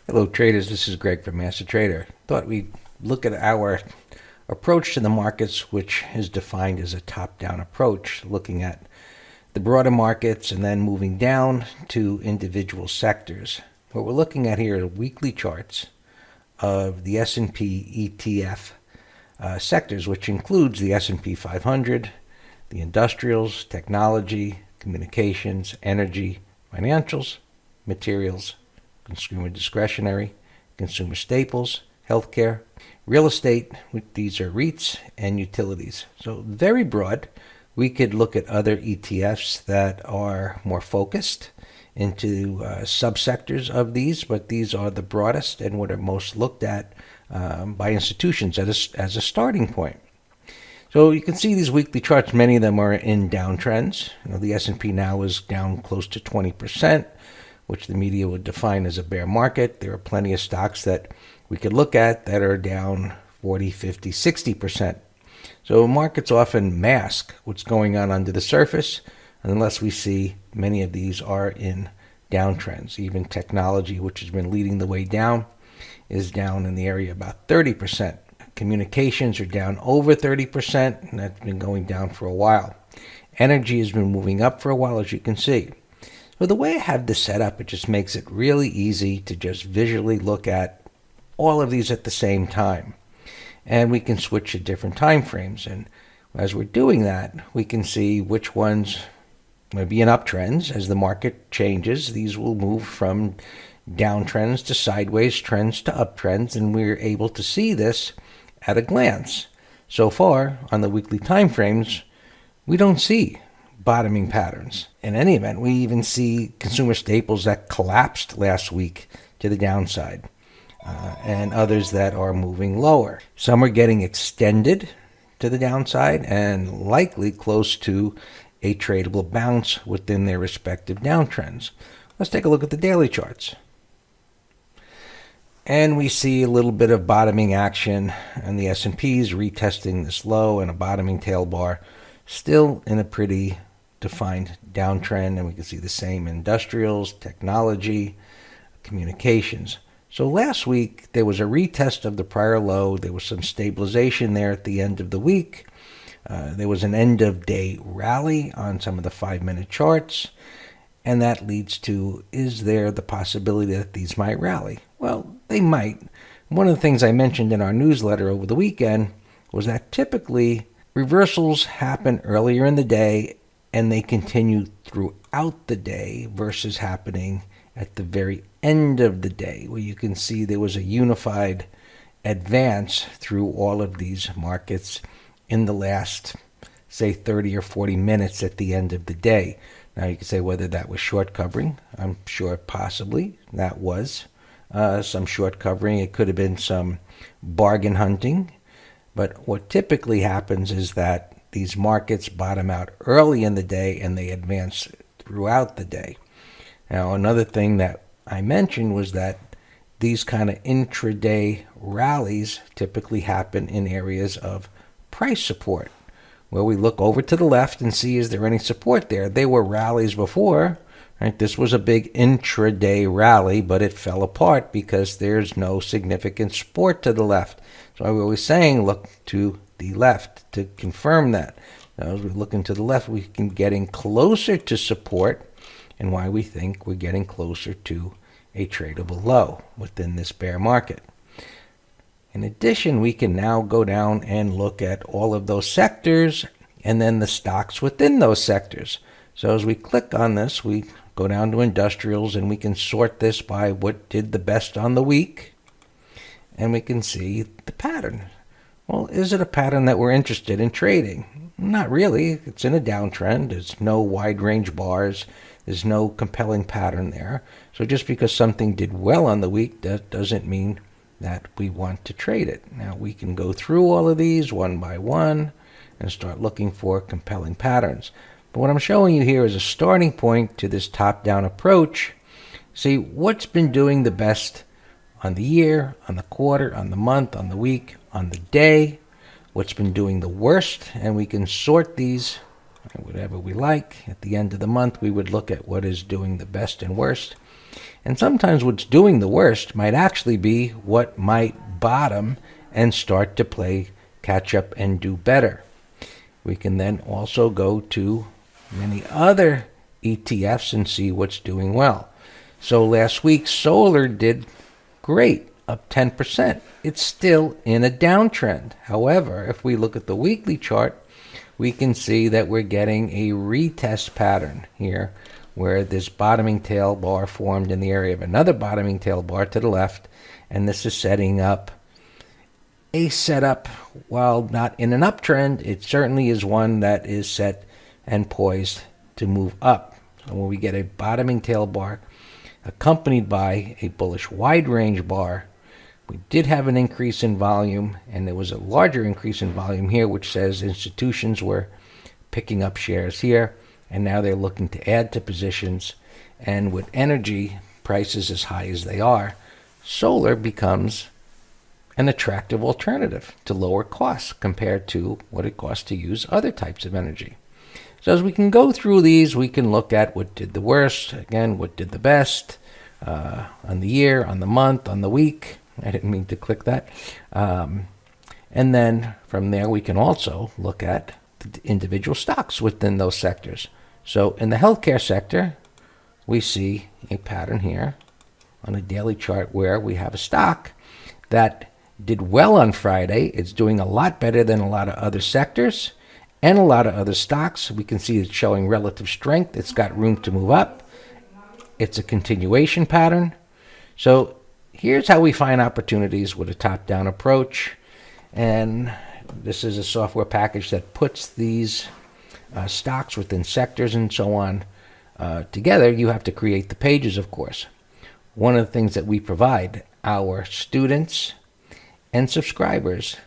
Hello traders, this is Greg from Master Trader. Thought we'd look at our approach to the markets, which is defined as a top-down approach, looking at the broader markets and then moving down to individual sectors. What we're looking at here are weekly charts of the Sp Etf sectors, which includes the S&P 500, the industrials, technology, communications, energy, financials, materials, consumer discretionary, consumer staples, healthcare, real estate, these are REITs, and utilities. So very broad. We could look at other ETFs that are more focused into subsectors of these, but these are the broadest and what are most looked at by institutions as a starting point. So you can see these weekly charts, many of them are in downtrends. The S&P now is down close to 20%. Which the media would define as a bear market. There are plenty of stocks that we could look at that are down 40, 50, 60%. So markets often mask what's going on under the surface, unless we see many of these are in downtrends. Even technology, which has been leading the way down, is down in the area about 30%. Communications are down over 30%, and that's been going down for a while. Energy has been moving up for a while, as you can see. So the way I have this set up, it just makes it really easy to just visually look at all of these at the same time. And we can switch to different time frames. And as we're doing that, we can see which ones may be in uptrends. As the market changes, these will move from downtrends to sideways trends to uptrends, and we're able to see this at a glance. So far, on the weekly time frames, we don't see bottoming patterns. In any event, we even see consumer staples that collapsed last week to the downside, and others that are moving lower. Some are getting extended to the downside and likely close to a tradable bounce within their respective downtrends. Let's take a look at the daily charts. And we see a little bit of bottoming action, and the S&P's retesting this low and a bottoming tail bar, still in a pretty defined downtrend, and we can see the same industrials, technology, communications. So last week there was a retest of the prior low. There was some stabilization there at the end of the week. There was an end of day rally on some of the 5-minute charts, and that leads to, is there the possibility that these might rally? Well, they might. One of the things I mentioned in our newsletter over the weekend was that typically reversals happen earlier in the day and they continue throughout the day versus happening at the very end of the day, where you can see there was a unified advance through all of these markets in the last, say, 30 or 40 minutes at the end of the day. Now, you can say whether that was short covering. I'm sure possibly that was some short covering. It could have been some bargain hunting. But what typically happens is that these markets bottom out early in the day and they advance throughout the day. Now, another thing that I mentioned was that these kind of intraday rallies typically happen in areas of price support, where we look over to the left and see, is there any support there? There were rallies before, right? This was a big intraday rally, but it fell apart because there's no significant support to the left. So I was saying, look to the left to confirm that. Now, as we look into the left, we can getting closer to support, and why we think we're getting closer to a tradable low within this bear market. In addition, we can now go down and look at all of those sectors and then the stocks within those sectors. So as we click on this, we go down to industrials and we can sort this by what did the best on the week, and we can see the pattern. Well, is it a pattern that we're interested in trading? Not really. It's in a downtrend. There's no wide range bars. There's no compelling pattern there. So just because something did well on the week, that doesn't mean that we want to trade it. Now, we can go through all of these one by one and start looking for compelling patterns. But what I'm showing you here is a starting point to this top-down approach. See what's been doing the best on the year, on the quarter, on the month, on the week, on the day, what's been doing the worst, and we can sort these whatever we like. At the end of the month, we would look at what is doing the best and worst, And sometimes what's doing the worst might actually be what might bottom and start to play catch up and do better. We can then also go to many other ETFs and see what's doing well. So last week, solar did great, up 10%. It's still in a downtrend. However, if we look at the weekly chart, we can see that we're getting a retest pattern here, where this bottoming tail bar formed in the area of another bottoming tail bar to the left, and this is setting up a setup. While not in an uptrend, it certainly is one that is set and poised to move up. So when we get a bottoming tail bar accompanied by a bullish wide range bar, we did have an increase in volume, and there was a larger increase in volume here, which says institutions were picking up shares here, and now they're looking to add to positions. And with energy prices as high as they are, solar becomes an attractive alternative to lower costs compared to what it costs to use other types of energy. So as we can go through these, we can look at what did the worst, again, what did the best, on the year, on the month, on the week. I didn't mean to click that. And then from there, we can also look at the individual stocks within those sectors. So in the healthcare sector, we see a pattern here on a daily chart where we have a stock that did well on Friday. It's doing a lot better than a lot of other sectors and a lot of other stocks. We can see it's showing relative strength. It's got room to move up. It's a continuation pattern. So here's how we find opportunities with a top-down approach. And this is a software package that puts these stocks within sectors and so on together. You have to create the pages, of course. One of the things that we provide our students and subscribers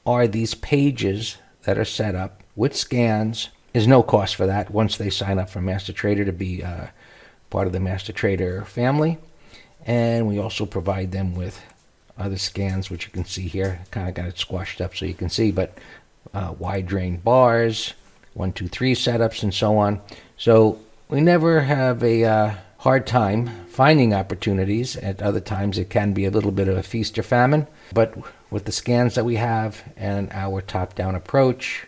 are these pages that are set up with scans. There's no cost for that once they sign up for Master Trader to be part of the Master Trader family. And we also provide them with other scans, which you can see here. Kind of got it squashed up so you can see, but wide range bars, 1, 2, 3 setups, and so on. So we never have a hard time finding opportunities. At other times, it can be a little bit of a feast or famine. But with the scans that we have and our top-down approach,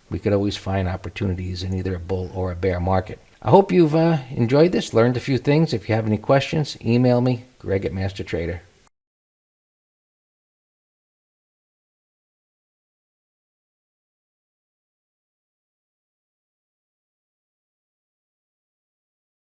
we could always find opportunities in either a bull or a bear market. I hope you've enjoyed this, learned a few things. If you have any questions, email me, Greg at Master Trader.